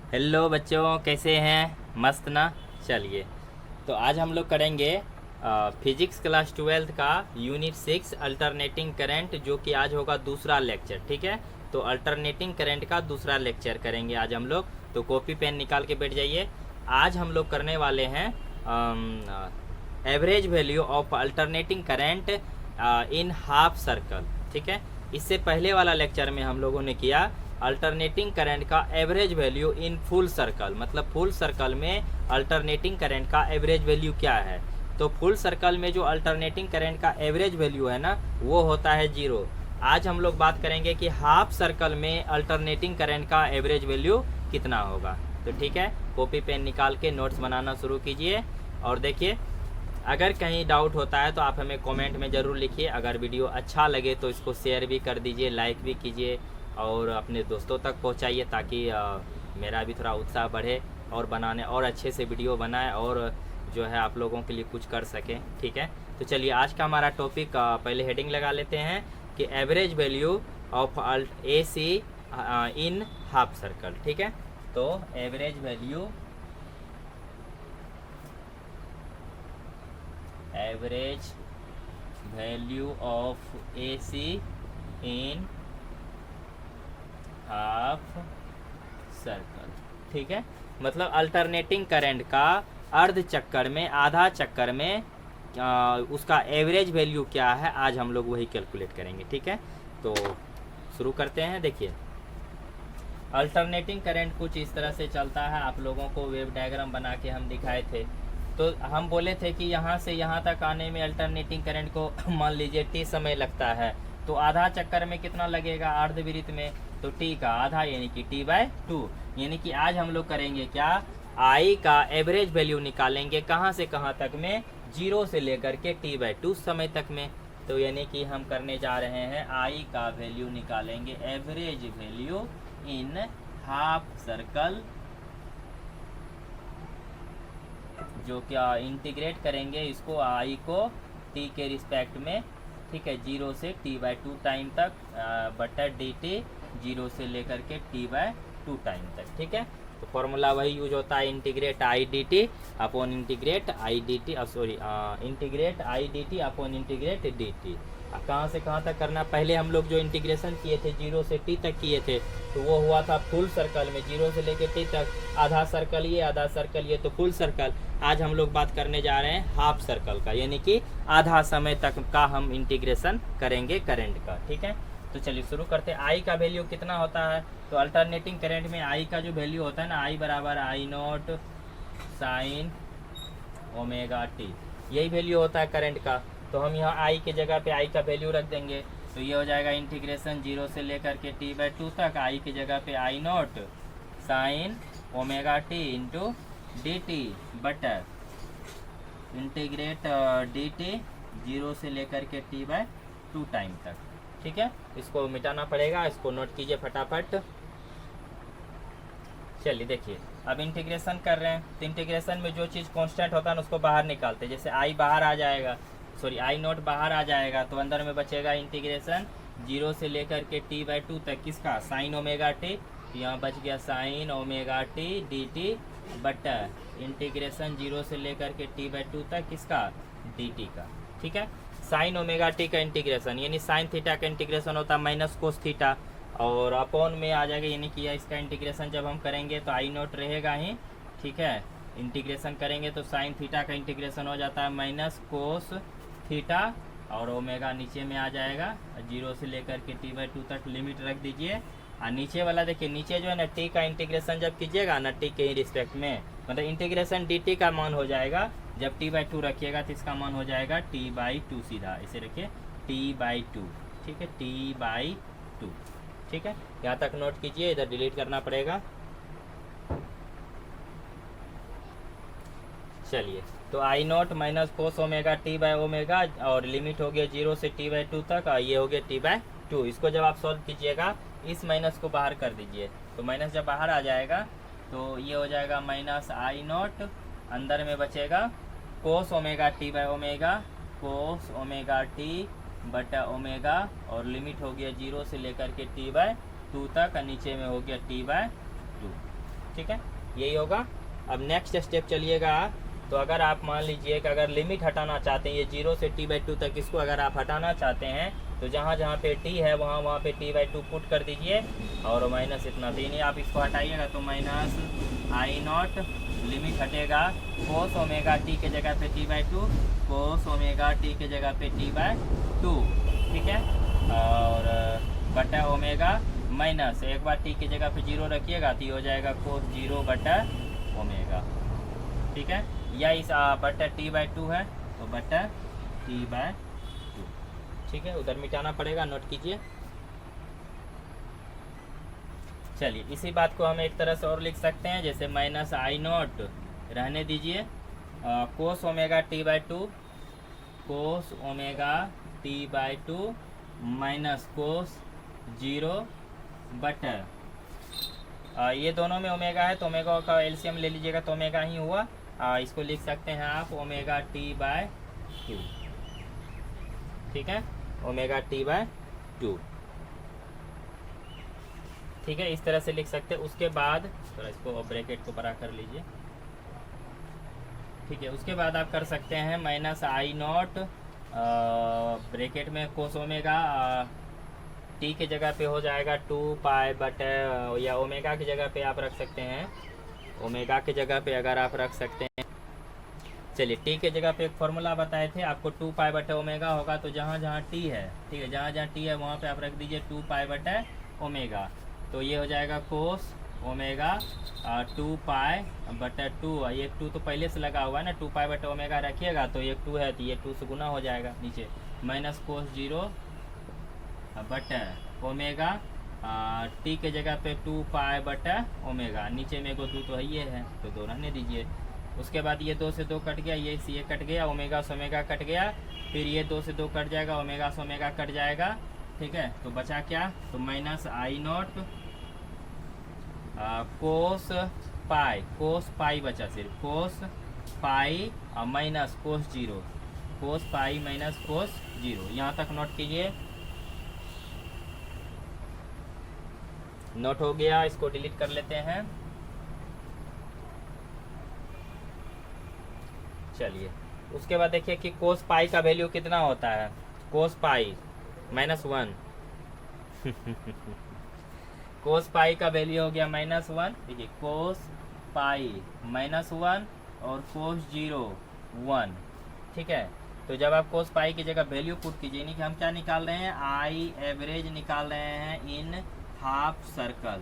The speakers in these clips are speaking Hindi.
हेलो बच्चों, कैसे हैं? मस्त ना। चलिए, तो आज हम लोग करेंगे फिजिक्स क्लास 12 का यूनिट 6 अल्टरनेटिंग करंट, जो कि आज होगा दूसरा लेक्चर। ठीक है, तो अल्टरनेटिंग करंट का दूसरा लेक्चर करेंगे आज हम लोग। तो कॉपी पेन निकाल के बैठ जाइए। आज हम लोग करने वाले हैं average value of alternating current in half circle. ठीक है, इससे पहले वाला लेक्चर में हम लोगों ने किया अल्टरनेटिंग करंट का average value in full circle, मतलब फुल सर्कल में अल्टरनेटिंग करंट का एवरेज वैल्यू क्या है। तो फुल सर्कल में जो अल्टरनेटिंग करंट का एवरेज वैल्यू है ना, वो होता है 0। आज हम लोग बात करेंगे कि हाफ सर्कल में अल्टरनेटिंग करंट का एवरेज वैल्यू कितना होगा। तो ठीक है, कॉपी पेन निकाल के नोट्स बनाना शुरू कीजिए। और देखिए, अगर कहीं डाउट होता है तो आप हमें कमेंट में ज़रूर लिखिए। अगर वीडियो अच्छा लगे तो इसको शेयर भी कर दीजिए, लाइक भी कीजिए और अपने दोस्तों तक पहुंचाइए, ताकि मेरा भी थोड़ा उत्साह बढ़े और बनाने और अच्छे से वीडियो बनाए और जो है आप लोगों के लिए कुछ कर सकें। ठीक है, तो चलिए आज का हमारा टॉपिक पहले हेडिंग लगा लेते हैं कि average value of A C in half circle. ठीक है, तो average value of A C in half circle. ठीक है, मतलब अल्टरनेटिंग करंट का अर्ध चक्कर में, आधा चक्कर में उसका एवरेज वैल्यू क्या है, आज हम लोग वही कैलकुलेट करेंगे। ठीक है, तो शुरू करते हैं। देखिए, अल्टरनेटिंग करंट कुछ इस तरह से चलता है। आप लोगों को वेव डायग्राम बना के हम दिखाए थे। तो हम बोले थे कि यहाँ से यहाँ तक आने में अल्टरनेटिंग करंट को मान लीजिए t समय लगता है, तो आधा चक्कर में कितना लगेगा अर्धवृत्त में, तो t का आधा यानी कि t/2। यानी कि आज हम लोग करेंगे क्या, I का एवरेज वैल्यू निकालेंगे कहाँ से कहाँ तक में, 0 से लेकर के t/2 समय तक में। तो यानी कि हम करने जा रहे हैं I का वैल्यू निकालेंगे, average value in half circle, जो क्या इंटीग्रेट करेंगे इसको I को t के रिस्पेक्ट में। ठीक है, 0 से t/2 टाइम तक बटा dt, 0 से लेकर के t/2 टाइम तक। ठीक है, तो फॉर्मूला वही यूज होता है, integrate I D T upon integrate I D T, integrate I D T upon integrate d T. कहाँ से कहाँ तक करना, पहले हम लोग जो इंटीग्रेशन किए थे 0 से t तक किए थे, तो वो हुआ था फुल सर्कल में, 0 से लेकर t तक। आधा सर्कल ये, आधा सर्कल ये, तो फुल सर्कल। आज हम लोग बात करने जा रहे हैं हाफ सर्कल का, यानी कि आधा समय तक का हम इंटीग्रेशन करेंगे करंट का। ठीक है, तो चलिए शुरू करते हैं। आई का वैल्यू कितना होता है, तो अल्टरनेटिंग करंट में आई का जो वैल्यू होता है ना, आई बराबर आई नॉट साइन ओमेगा टी, यही वैल्यू होता है करंट का। तो हम यहाँ आई के जगह पे आई का वैल्यू रख देंगे, तो ये हो जाएगा इंटीग्रेशन 0 से लेकर के t/2 तक, आई की जगह पे I naught sine omega t into d t बटर इंटीग्रेट डी टी 0 से लेकर के t/2 टाइम तक। ठीक है, इसको मिटाना पड़ेगा, इसको नोट कीजिए फटाफट। चलिए देखिए, अब इंटीग्रेशन कर रहे हैं, तो इंटीग्रेशन में जो चीज़ कांस्टेंट होता है ना उसको बाहर निकालते हैं। जैसे आई बाहर आ जाएगा, सॉरी आई नॉट बाहर आ जाएगा, तो अंदर में बचेगा इंटीग्रेशन 0 से लेकर के t/2 तक किसका, साइन ओमेगा टी। यहाँ बच गया sign omega T D T बटा इंटीग्रेशन 0 से लेकर के t/2 तक किसका, डी टी का। ठीक है, साइन ओमेगा टी का इंटीग्रेशन यानी साइन थीटा का इंटीग्रेशन होता है माइनस कोस थीटा, और अपॉन में आ जाएगा, यानी कि इसका इंटीग्रेशन जब हम करेंगे तो आई नॉट रहेगा ही। ठीक है, इंटीग्रेशन करेंगे तो साइन थीटा का इंटीग्रेशन हो जाता है माइनस कोस थीटा, और ओमेगा नीचे में आ जाएगा, 0 से लेकर के t/2 तक लिमिट रख दीजिए। और नीचे वाला देखिए, नीचे जो है ना t का इंटीग्रेशन जब कीजिएगा ना t के रिस्पेक्ट में, मतलब इंटीग्रेशन dt का मान हो जाएगा, जब t/2 रखिएगा तो इसका मान हो जाएगा t/2, सीधा इसे रखिए t/2। ठीक है, t/2। ठीक है, यहाँ तक नोट कीजिए, इधर डिलीट करना पड़ेगा। चलिए, तो आई नॉट माइनस कोस ओमेगा t/ओमेगा, और लिमिट हो गया 0 से t/2 तक, और ये हो गया t/2। इसको जब आप सॉल्व कीजिएगा, इस माइनस को बाहर कर दीजिए, तो माइनस जब बाहर आ जाएगा तो ये हो जाएगा माइनस आई नॉट, अंदर में बचेगा कोस ओमेगा t/ओमेगा, कोस ओमेगा टी बटा ओमेगा, और लिमिट हो गया 0 से लेकर के t/2 तक, नीचे में हो गया t/2। ठीक है, यही होगा। अब नेक्स्ट स्टेप चलिएगा। तो अगर आप मान लीजिए कि अगर लिमिट हटाना चाहते हैं, ये 0 से t/2 तक इसको अगर आप हटाना चाहते हैं, तो जहाँ जहाँ पे t है वहाँ पे t/2 पुट कर दीजिए और माइनस इतना। तो नहीं आप इसको हटाइएगा तो माइनस I0 लिमिट हटेगा कोस ओमेगा t के जगह पे t/2, कोस ओमेगा t के जगह पे t/2, ठीक है, और बटा ओमेगा माइनस एक बार t की जगह पे 0 रखिएगा तो ये हो जाएगा कोस 0 बटा ओमेगा, ठीक है, या इस बटा t/2 है तो बटा t/2, ठीक है, उधर मिटाना पड़ेगा, नोट कीजिए। चलिए इसी बात को हम एक तरह से और लिख सकते हैं, जैसे माइनस I0 रहने दीजिए कोस ओमेगा t/2, कोस ओमेगा t/2 माइनस कोस 0 बटा ये दोनों में ओमेगा है तो ओमेगा का एलसीएम ले लीजिएगा तो ओमेगा ही हुआ। इसको लिख सकते हैं आप ओमेगा t/2, ठीक है, ओमेगा t/2, ठीक है, इस तरह से लिख सकते हैं। उसके बाद थोड़ा इसको ब्रैकेट को बड़ा कर लीजिए, ठीक है, उसके बाद आप कर सकते हैं माइनस I0 ब्रैकेट में कोस ओमेगा t की जगह पे हो जाएगा 2 पाई बटे, या ओमेगा की जगह पे आप रख सकते हैं, ओमेगा की जगह पे अगर आप रख सकते हैं, चलिए t के जगह पे एक फॉर्मूला बताए थे आपको 2 पाई बटे ओमेगा होगा, तो जहाँ जहाँ t है, ठीक है, जहाँ जहाँ t है वहाँ पे आप रख दीजिए 2 पाई बटे ओमेगा, तो ये हो जाएगा कोस ओमेगा 2 पाई बटा 2, एक 2 तो पहले से लगा हुआ है ना, 2 पाई बटे ओमेगा रखिएगा तो एक 2 है तो ये 2 से गुना हो जाएगा नीचे, माइनस कोस 0 बटा ओमेगा t के जगह पे 2 पाई बटा ओमेगा, नीचे में एगो 2 तो है ये है तो 2 रहने दीजिए। उसके बाद ये 2 से 2 कट गया, ये से ये कट गया, ओमेगा से ओमेगा कट गया, फिर ये 2 से 2 कट जाएगा, ओमेगा से ओमेगा कट जाएगा, ठीक है, तो बचा क्या, तो माइनस I0 कोस पाई बचा, सिर्फ कोस पाई माइनस कोस 0, कोस पाई माइनस कोस 0, यहाँ तक नोट कीजिए। नोट हो गया, इसको डिलीट कर लेते हैं। चलिए उसके बाद देखिए कि कोस पाई का वैल्यू कितना होता है, कोस पाई -1 कोस पाई का वैल्यू हो गया -1, देखिए कोस पाई -1 और कोस 0 1, ठीक है, तो जब आप कोस पाई की जगह वैल्यू पुट कीजिए, नहीं कि हम क्या निकाल रहे हैं, आई एवरेज निकाल रहे हैं इन हाफ सर्कल,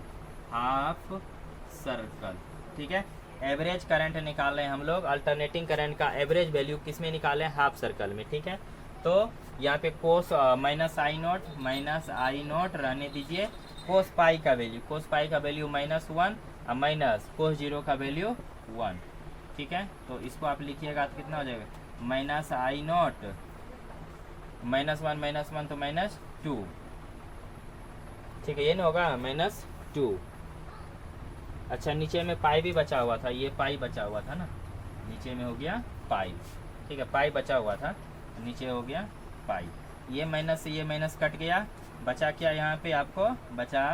ठीक है, एवरेज करंट निकाल रहे हैं हम लोग, अल्टरनेटिंग करंट का एवरेज वैल्यू किस में निकालें, हाफ सर्कल में, ठीक है, तो यहाँ पे कोस माइनस आई नोट रहने दीजिए, कोस पाई का वैल्यू -1 और माइनस कोस 0 का वैल्यू 1, ठीक है, तो इसको आप लिखिएगा तो कितना हो जाएगा, माइनस आई नोट -1 तो -2, ठीक है, ये ना होगा -2। अच्छा नीचे में पाई भी बचा हुआ था, ये पाई बचा हुआ था ना, नीचे में हो गया पाई, ठीक है, पाई बचा हुआ था, नीचे हो गया पाई, ये माइनस से ये माइनस कट गया, बचा क्या यहाँ पे आपको बचा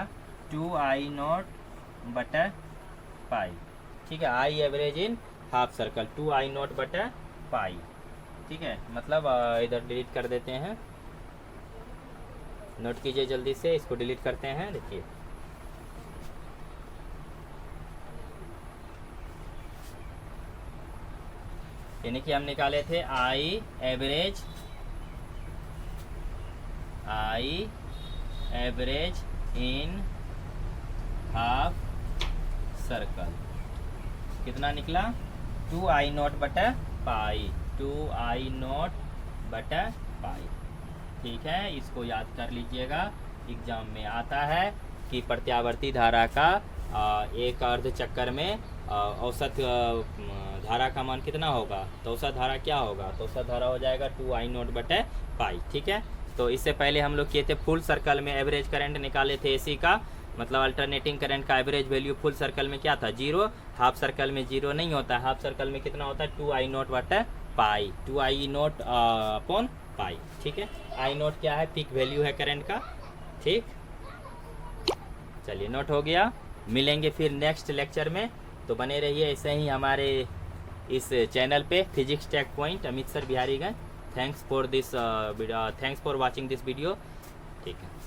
2I0 बटा पाई, ठीक है, I average in half circle 2I0 बटा पाई, ठीक है, मतलब इधर डिलीट कर देते हैं, नोट कीजिए जल्दी से, इसको डिलीट करते हैं, देखिए यानी कि हम निकाले थे I average in half circle, कितना निकला 2I0 बटा पाई, 2I0 बटा पाई, ठीक है, इसको याद कर लीजिएगा, एग्जाम में आता है कि प्रत्यावर्ती धारा का एक अर्ध चक्कर में औसत धारा का मान कितना होगा, तो औसत धारा क्या होगा, तो औसत धारा हो जाएगा 2I0 बटे पाई, ठीक है, तो इससे पहले हम लोग किए थे फुल सर्कल में एवरेज करंट निकाले थे एसी का, मतलब अल्टरनेटिंग करंट का एवरेज वैल्यू फुल सर्कल में क्या था 0, हाफ सर्कल में 0 नहीं होता, हाफ सर्कल में कितना होता है 2I0 बटे पाई, 2I0 अपॉन पाई, ठीक है, I0 क्या है, पीक वैल्यू है करंट का, ठीक, चलिए नोट हो गया। मिलेंगे फिर नेक्स्ट लेक्चर में। तो बने रहिए ऐसे ही हमारे इस चैनल पे physics tech point Amit sir Biharigunj. Thanks for watching this video. ठीक है।